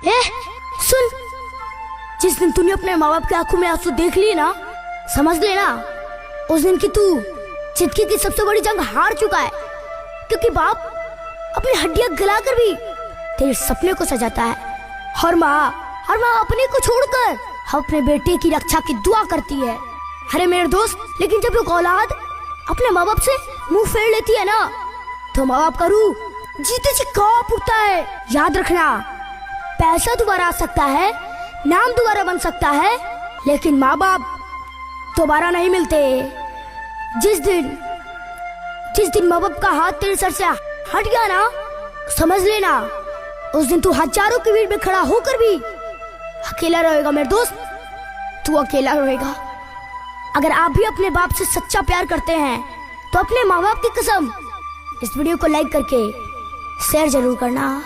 ए, सुन, जिस दिन तूने अपने माँ बाप की आंखों में आंसू देख लिए ना, समझ लेना उस दिन की तू जिंदगी की सबसे बड़ी जंग हार चुका है। क्योंकि बाप अपनी हड्डियां गलाकर भी तेरे सपने को सजाता है। हर माँ अपने को छोड़कर अपने बेटे की रक्षा की दुआ करती है। अरे मेरे दोस्त, लेकिन जब एक औलाद अपने माँ बाप से मुंह फेर लेती है ना, तो माँ बाप का रूह जीते जी कांप उठता है। याद रखना, पैसा दोबारा आ सकता है, नाम दोबारा बन सकता है, लेकिन माँ बाप दोबारा नहीं मिलते। जिस दिन माँ बाप का हाथ तेरे सर से हट गया ना, समझ लेना उस दिन तू हजारों की भीड़ में खड़ा होकर भी अकेला रहेगा। मेरे दोस्त, तू अकेला रहेगा। अगर आप भी अपने बाप से सच्चा प्यार करते हैं तो अपने माँ बाप की कसम इस वीडियो को लाइक करके शेयर जरूर करना।